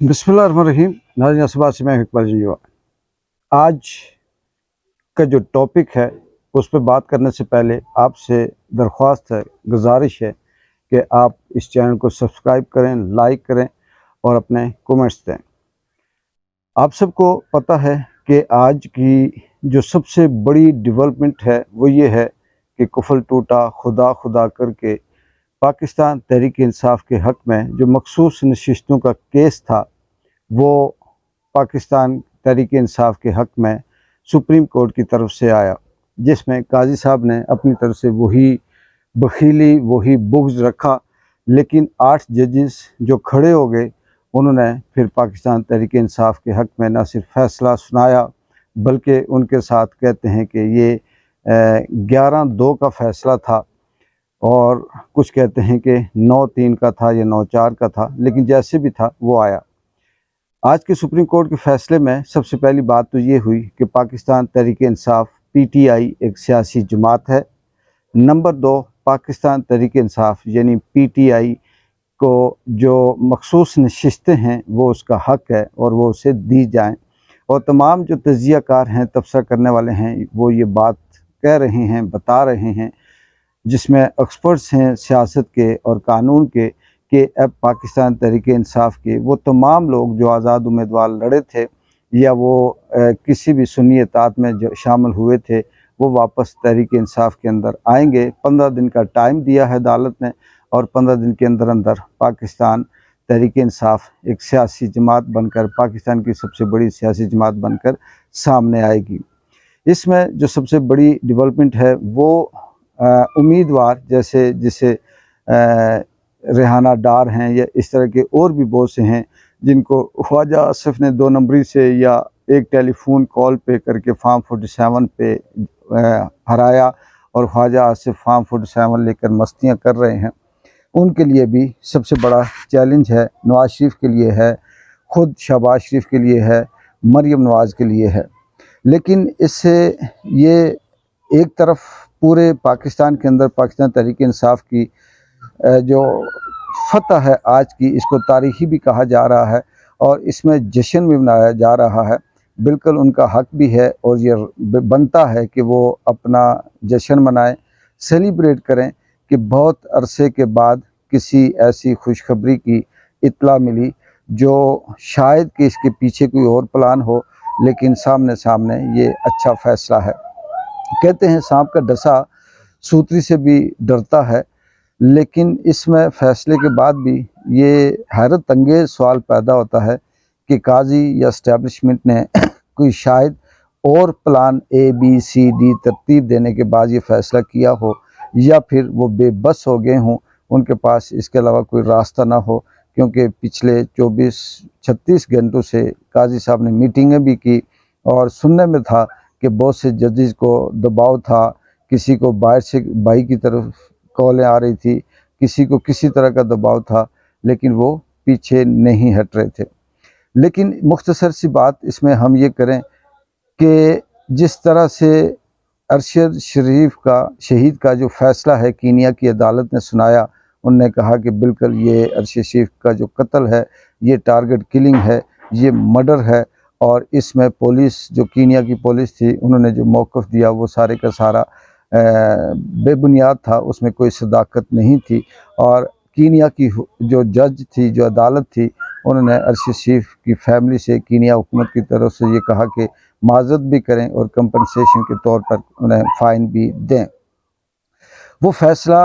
बिस्मिल्लाहिर्रहमानिर्रहीम। नाज़रीन असबात से मैं इकबाल जंजुआ। आज का जो टॉपिक है उस पर बात करने से पहले आपसे दरख्वास्त है, गुजारिश है कि आप इस चैनल को सब्सक्राइब करें, लाइक करें और अपने कमेंट्स दें। आप सबको पता है कि आज की जो सबसे बड़ी डेवलपमेंट है वो ये है कि कुफल टूटा खुदा खुदा करके पाकिस्तान तहरीक इंसाफ के हक़ में जो मखसूस नशिस्तों का केस था वो पाकिस्तान तहरीक इंसाफ के हक़ में सुप्रीम कोर्ट की तरफ से आया, जिसमें काजी साहब ने अपनी तरफ से वही बखीली वही बुग़्ज़ रखा। लेकिन 8 जजेस जो खड़े हो गए उन्होंने फिर पाकिस्तान तहरीक इंसाफ के हक़ में न सिर्फ फ़ैसला सुनाया बल्कि उनके साथ कहते हैं कि ये 11-2 का फ़ैसला था और कुछ कहते हैं कि 9-3 का था या 9-4 का था, लेकिन जैसे भी था वो आया। आज के सुप्रीम कोर्ट के फ़ैसले में सबसे पहली बात तो ये हुई कि पाकिस्तान तहरीक इंसाफ PTI एक सियासी जमात है। नंबर 2, पाकिस्तान तहरीक इंसाफ यानी PTI को जो मखसूस नशिस्तें हैं वो उसका हक़ है और वो उसे दी जाएँ। और तमाम जो तज्ज़ियाकार हैं, तबसरा करने वाले हैं, वो ये बात कह रहे हैं, बता रहे हैं, जिसमें एक्सपर्ट्स हैं सियासत के और कानून के, कि अब पाकिस्तान तहरीक इंसाफ के वो तमाम लोग जो आज़ाद उम्मीदवार लड़े थे या वो किसी भी सुन्नी इत्तेहाद में जो शामिल हुए थे वो वापस तहरीक इंसाफ के अंदर आएंगे। 15 दिन का टाइम दिया है अदालत ने और 15 दिन के अंदर अंदर पाकिस्तान तहरीक इंसाफ एक सियासी जमात बनकर, पाकिस्तान की सबसे बड़ी सियासी जमात बनकर सामने आएगी। इसमें जो सबसे बड़ी डेवलपमेंट है वो उम्मीदवार जैसे रेहाना डार हैं या इस तरह के और भी बहुत से हैं जिनको ख्वाजा आसिफ ने 2 नंबरी से या एक टेलीफोन कॉल पे करके फार्म 47 पे हराया और ख्वाजा आसिफ फार्म 47 लेकर मस्तियाँ कर रहे हैं। उनके लिए भी सबसे बड़ा चैलेंज है, नवाज़ शरीफ के लिए है, ख़ुद शहबाज शरीफ के लिए है, मरीम नवाज़ के लिए है। लेकिन इससे ये एक तरफ पूरे पाकिस्तान के अंदर पाकिस्तान तहरीक इंसाफ की जो फतह है आज की, इसको तारीख़ी भी कहा जा रहा है और इसमें जश्न भी मनाया जा रहा है। बिल्कुल उनका हक़ भी है और ये बनता है कि वो अपना जश्न मनाएं, सेलिब्रेट करें कि बहुत अरसे के बाद किसी ऐसी खुशखबरी की इत्तला मिली जो शायद कि इसके पीछे कोई और प्लान हो, लेकिन सामने सामने ये अच्छा फ़ैसला है। कहते हैं सांप का डसा सूतरी से भी डरता है, लेकिन इसमें फ़ैसले के बाद भी ये हैरत अंगेज़ सवाल पैदा होता है कि काजी या इस्टेब्लिशमेंट ने कोई शायद और प्लान ABCD तरतीब देने के बाद ये फ़ैसला किया हो या फिर वो बेबस हो गए हों, उनके पास इसके अलावा कोई रास्ता ना हो। क्योंकि पिछले 24-36 घंटों से काजी साहब ने मीटिंगें भी की और सुनने में था कि बहुत से जजेस को दबाव था, किसी को बाहर से भाई की तरफ कॉलें आ रही थी, किसी को किसी तरह का दबाव था, लेकिन वो पीछे नहीं हट रहे थे। लेकिन मुख्तसर सी बात इसमें हम ये करें कि जिस तरह से अरशद शरीफ का शहीद का जो फ़ैसला है कीनिया की अदालत ने सुनाया, उन्होंने कहा कि बिल्कुल ये अरशद शरीफ का जो कत्ल है ये टारगेट किलिंग है, ये मर्डर है और इसमें पुलिस जो कीनिया की पुलिस थी उन्होंने जो मौक़िफ़ दिया वो सारे का सारा बेबुनियाद था, उसमें कोई सदाकत नहीं थी। और कीनिया की जो जज थी, जो अदालत थी, उन्होंने अरशद शरीफ की फ़ैमिली से कीनिया हुकूमत की तरफ से ये कहा कि माज़रत भी करें और कंपनसेशन के तौर पर उन्हें फ़ाइन भी दें। वो फ़ैसला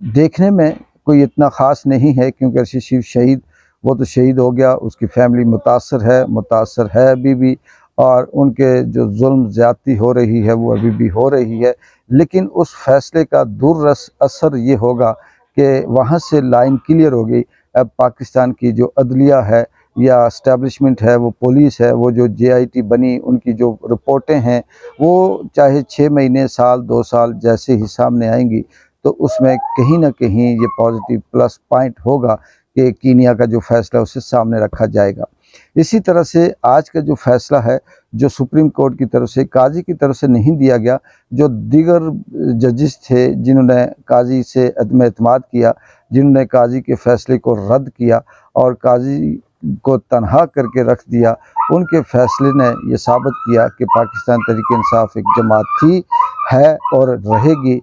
देखने में कोई इतना ख़ास नहीं है क्योंकि अरशद शरीफ शहीद, वो तो शहीद हो गया, उसकी फ़ैमिली मुतासर है अभी भी और उनके जो जुल्म ज़्यादती हो रही है वो अभी भी हो रही है। लेकिन उस फ़ैसले का दूररस असर ये होगा कि वहाँ से लाइन क्लियर हो गई। अब पाकिस्तान की जो अदलिया है या इस्टेब्लिशमेंट है, वो पुलिस है, वो जो JIT बनी, उनकी जो रिपोर्टें हैं वो चाहे 6 महीने, साल, 2 साल जैसे ही सामने आएंगी तो उसमें कहीं ना कहीं ये पॉजिटिव प्लस पॉइंट होगा कि कीनिया का जो फ़ैसला उसे सामने रखा जाएगा। इसी तरह से आज का जो फ़ैसला है जो सुप्रीम कोर्ट की तरफ से काजी की तरफ से नहीं दिया गया, जो दीगर जजेस थे जिन्होंने काजी से अदम एतमाद किया, जिन्होंने काजी के फ़ैसले को रद्द किया और काजी को तनहा करके रख दिया। उनके फैसले ने ये साबित किया कि पाकिस्तान तहरीक इंसाफ एक जमात थी, है और रहेगी।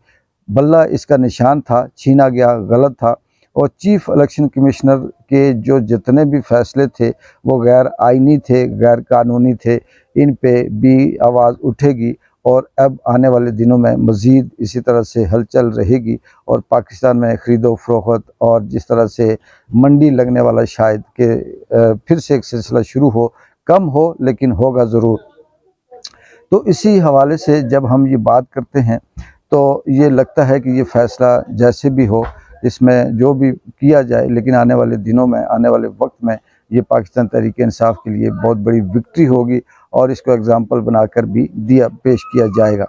बल्ला इसका निशान था, छीना गया, गलत था। और चीफ इलेक्शन कमिश्नर के जो जितने भी फैसले थे वो गैर आइनी थे, गैर कानूनी थे। इन पे भी आवाज़ उठेगी और अब आने वाले दिनों में मज़ीद इसी तरह से हलचल रहेगी। और पाकिस्तान में ख़रीदो फरोख्त और जिस तरह से मंडी लगने वाला शायद कि फिर से एक सिलसिला शुरू हो, कम हो लेकिन होगा ज़रूर। तो इसी हवाले से जब हम ये बात करते हैं तो ये लगता है कि ये फ़ैसला जैसे भी हो, इसमें जो भी किया जाए, लेकिन आने वाले दिनों में, आने वाले वक्त में ये पाकिस्तान तहरीक इंसाफ के लिए बहुत बड़ी विक्ट्री होगी और इसको एग्ज़ाम्पल बनाकर भी पेश किया जाएगा।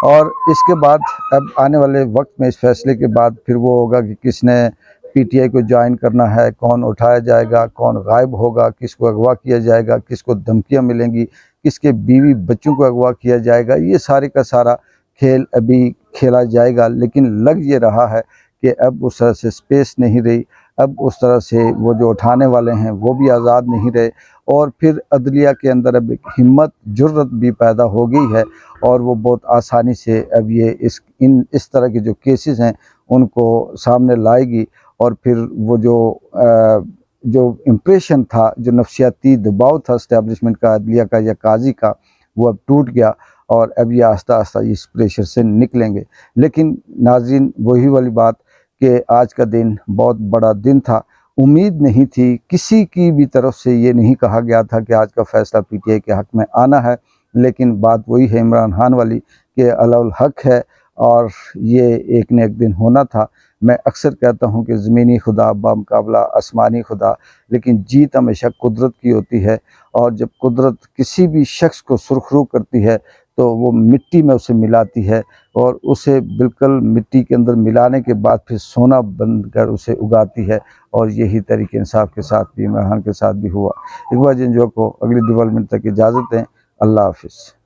और इसके बाद अब आने वाले वक्त में इस फैसले के बाद फिर वो होगा कि किसने पीटीआई को ज्वाइन करना है, कौन उठाया जाएगा, कौन गायब होगा, किसको अगवा किया जाएगा, किसको धमकियाँ मिलेंगी, किसके बीवी बच्चों को अगवा किया जाएगा। ये सारे का सारा खेल अभी खेला जाएगा। लेकिन लग ये रहा है कि अब उस तरह से स्पेस नहीं रही, अब उस तरह से वो जो उठाने वाले हैं वो भी आज़ाद नहीं रहे। और फिर अदलिया के अंदर अब एक हिम्मत, जुर्रत भी पैदा हो गई है और वो बहुत आसानी से अब ये इस तरह के जो केसेस हैं उनको सामने लाएगी। और फिर वो जो इम्प्रेशन था, जो नफसियाती दबाव था इस्टेब्लिशमेंट का, अदलिया का या काजी का, वो अब टूट गया और अब ये आस्ता आस्ता इस प्रेशर से निकलेंगे। लेकिन नाज़रीन, वही वाली बात कि आज का दिन बहुत बड़ा दिन था। उम्मीद नहीं थी, किसी की भी तरफ से ये नहीं कहा गया था कि आज का फ़ैसला पीटीआई के हक़ में आना है। लेकिन बात वही है इमरान खान वाली कि अलाउल हक़ है और ये एक न एक दिन होना था। मैं अक्सर कहता हूँ कि ज़मीनी खुदा बामुकाबला आसमानी खुदा, लेकिन जीत हमेशा कुदरत की होती है। और जब कुदरत किसी भी शख्स को सुरखरू करती है तो वो मिट्टी में उसे मिलाती है और उसे बिल्कुल मिट्टी के अंदर मिलाने के बाद फिर सोना बनकर उसे उगाती है। और यही तहरीक इंसाफ के साथ भी, इमरान खान के साथ भी हुआ। इकबाल जंजो को अगली डेवलपमेंट तक इजाज़त दें। अल्लाह हाफ़िज़।